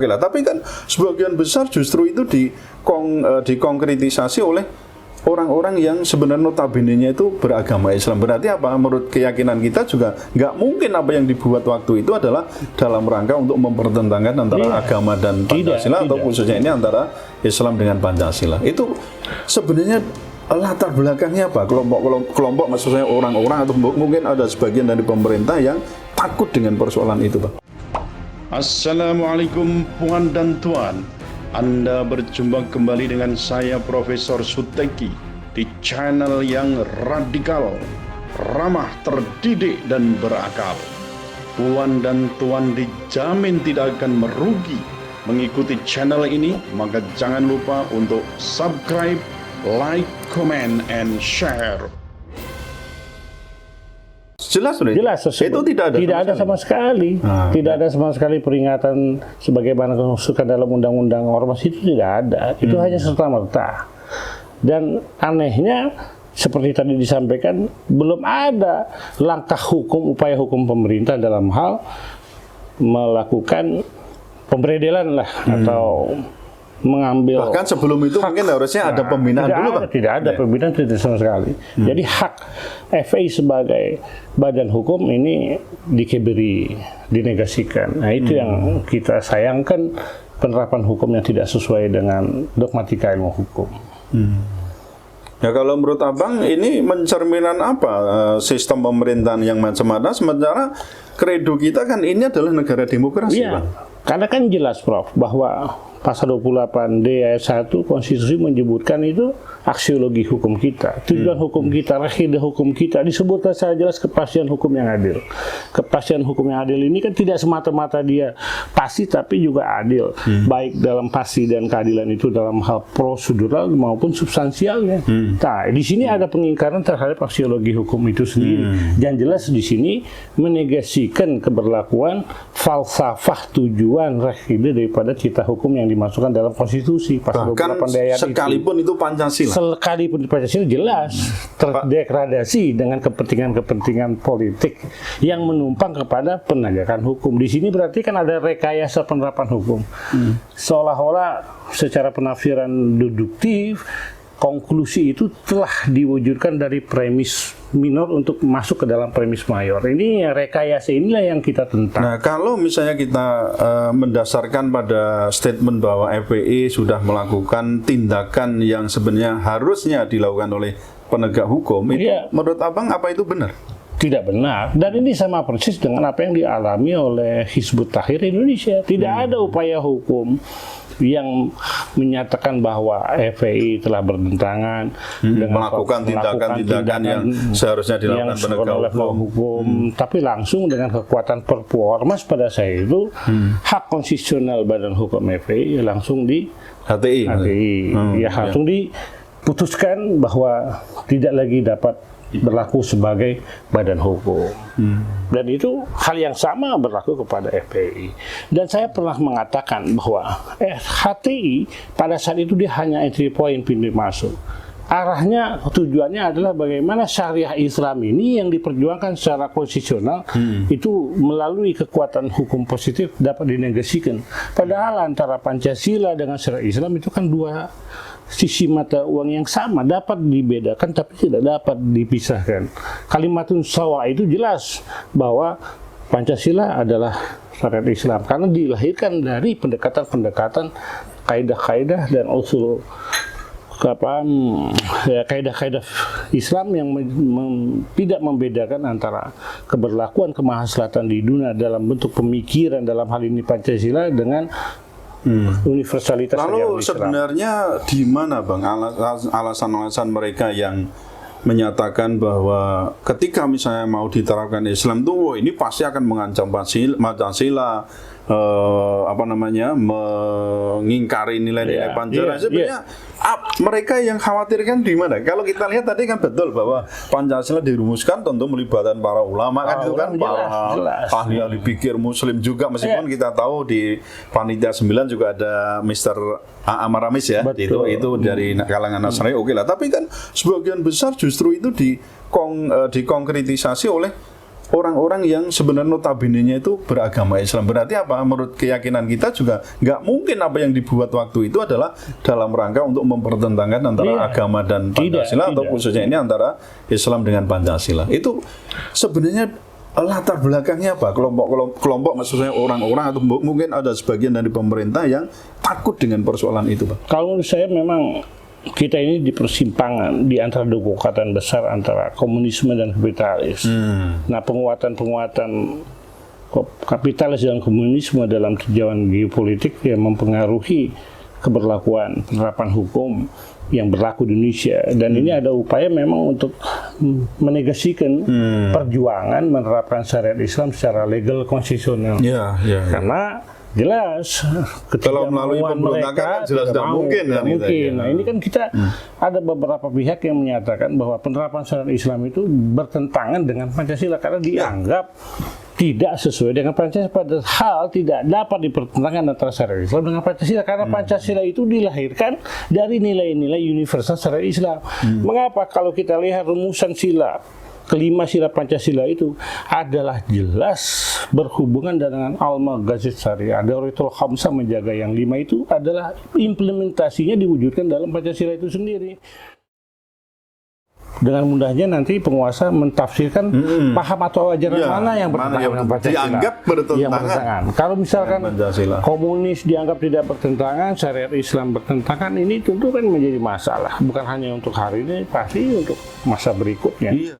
Oke lah, tapi kan sebagian besar justru itu dikonkretisasi oleh orang-orang yang sebenarnya notabene-nya itu beragama Islam. Berarti apa? Menurut keyakinan kita juga nggak mungkin apa yang dibuat waktu itu adalah dalam rangka untuk mempertentangkan antara agama dan Pancasila atau khususnya ini antara Islam dengan Pancasila. Itu sebenarnya latar belakangnya apa? Kelompok maksudnya orang-orang atau mungkin ada sebagian dari pemerintah yang takut dengan persoalan itu, Pak. Assalamualaikum puan dan tuan. Anda berjumpa kembali dengan saya Profesor Suteki di channel yang radikal, ramah, terdidik dan berakal. Puan dan tuan dijamin tidak akan merugi mengikuti channel ini, maka jangan lupa untuk subscribe, like, comment, and share. Jelas sudah. Jelas itu tidak ada sama sekali. Tidak ada sama sekali peringatan sebagaimana dimaksudkan dalam undang-undang ormas itu tidak ada. Itu hanya serta-merta. Dan anehnya seperti tadi disampaikan belum ada langkah hukum, upaya hukum pemerintah dalam hal melakukan pemberedelan lah atau mengambil. Bahkan sebelum itu mungkin harusnya ada pembinaan dulu, Pak. Tidak ada pembinaan tidak sama sekali. Jadi hak FPI sebagai badan hukum ini dikebiri, dinegasikan. Nah itu yang kita sayangkan, penerapan hukum yang tidak sesuai dengan dogmatika ilmu hukum. Ya kalau menurut Abang ini mencerminkan apa sistem pemerintahan yang macam-macam, sementara kredo kita kan ini adalah negara demokrasi, Iya, Pak. karena kan jelas Prof bahwa Pasal 28D ayat 1 Konstitusi menyebutkan itu aksiologi hukum kita, tujuan hukum kita, rahidah hukum kita, disebutkan secara jelas kepastian hukum yang adil. Kepastian hukum yang adil ini kan tidak semata-mata dia pasti tapi juga adil, baik dalam pasti dan keadilan itu dalam hal prosedural maupun substansialnya. Nah, di sini ada pengingkaran terhadap aksiologi hukum itu sendiri. Dan jelas di sini menegasikan keberlakuan falsafah tujuan rahidah daripada cita hukum yang dimasukkan dalam konstitusi pasal 28 ayat sekalipun itu Pancasila. Sekalipun Pancasila jelas terdegradasi dengan kepentingan-kepentingan politik yang menumpang kepada penegakan hukum. Di sini berarti kan ada rekayasa penerapan hukum. Seolah-olah secara penafsiran deduktif konklusi itu telah diwujudkan dari premis minor untuk masuk ke dalam premis mayor. Ini rekayasa inilah yang kita tentang. Nah, kalau misalnya kita mendasarkan pada statement bahwa FPI sudah melakukan tindakan yang sebenarnya harusnya dilakukan oleh penegak hukum, itu menurut Abang apa itu benar? Tidak benar. Dan ini sama persis dengan apa yang dialami oleh Hizbut Tahrir Indonesia. Tidak ada upaya hukum yang menyatakan bahwa FPI telah bertentangan dengan melakukan tindakan-tindakan yang seharusnya dilakukan penegak hukum, tapi langsung dengan kekuatan Perpu Ormas pada saat itu hak konstitusional Badan Hukum FPI langsung di HTI. Langsung diputuskan bahwa tidak lagi dapat berlaku sebagai badan hukum. Dan itu hal yang sama berlaku kepada FPI. Dan saya pernah mengatakan bahwa HTI pada saat itu dia hanya entry point, pintu masuk. Arahnya, tujuannya adalah bagaimana syariah Islam ini yang diperjuangkan secara konstitusional itu melalui kekuatan hukum positif dapat dinegasikan. Padahal antara Pancasila dengan syariah Islam itu kan dua sisi mata uang yang sama, dapat dibedakan tapi tidak dapat dipisahkan. Kalimatun sawa itu jelas bahwa Pancasila adalah syariat Islam karena dilahirkan dari pendekatan-pendekatan kaidah-kaidah dan usul kaidah-kaidah Islam yang tidak membedakan antara keberlakuan kemahaslatan di dunia dalam bentuk pemikiran dalam hal ini Pancasila dengan universalitas. Lalu sebenarnya di mana, Bang, alasan-alasan mereka yang menyatakan bahwa ketika misalnya mau diterapkan Islam tuh ini pasti akan mengancam Pancasila, mengingkari nilai-nilai Pancasila. Sebenarnya mereka yang khawatirkan di mana? Kalau kita lihat tadi kan betul bahwa Pancasila dirumuskan tentu melibatkan para ulama kan, itu kan para ahli-ahli pikir Muslim juga, meskipun kita tahu di Panitia 9 juga ada Mr. Amar Ramis ya, itu dari kalangan Nasrani, oke lah. Tapi kan sebagian besar justru itu dikonkretisasi oleh orang-orang yang sebenarnya notabene-nya itu beragama Islam. Berarti apa? Menurut keyakinan kita juga nggak mungkin apa yang dibuat waktu itu adalah dalam rangka untuk mempertentangkan antara agama dan Pancasila, atau khususnya ini antara Islam dengan Pancasila. Itu sebenarnya latar belakangnya apa? Kelompok maksudnya orang-orang, atau mungkin ada sebagian dari pemerintah yang takut dengan persoalan itu, Pak? Kalau menurut saya memang kita ini di persimpangan di antara dua kekuatan besar antara komunisme dan kapitalis. Nah, penguatan kapitalis dan komunisme dalam tinjauan geopolitik yang mempengaruhi keberlakuan penerapan hukum yang berlaku di Indonesia, dan ini ada upaya memang untuk menegasikan perjuangan menerapkan syariat Islam secara legal konstitusional. Karena jelas kalau melalui pemberontakan jelas tidak mungkin. Nah, ini kan kita ada beberapa pihak yang menyatakan bahwa penerapan syariat Islam itu bertentangan dengan Pancasila karena dianggap tidak sesuai dengan Pancasila, padahal tidak dapat dipertentangkan antara syariat Islam dengan Pancasila karena Pancasila itu dilahirkan dari nilai-nilai universal syariat Islam. Mengapa kalau kita lihat rumusan sila kelima sila Pancasila itu adalah jelas berhubungan dengan al-Maghazis syariah. Dauratul Khamsah menjaga yang 5 itu adalah implementasinya diwujudkan dalam Pancasila itu sendiri. Dengan mudahnya nanti penguasa mentafsirkan paham atau ajaran mana yang bertentangan dengan Pancasila. Dianggap bertentangan. Kalau misalkan komunis dianggap tidak bertentangan, syariat Islam bertentangan, ini tentu kan menjadi masalah. Bukan hanya untuk hari ini, pasti untuk masa berikutnya.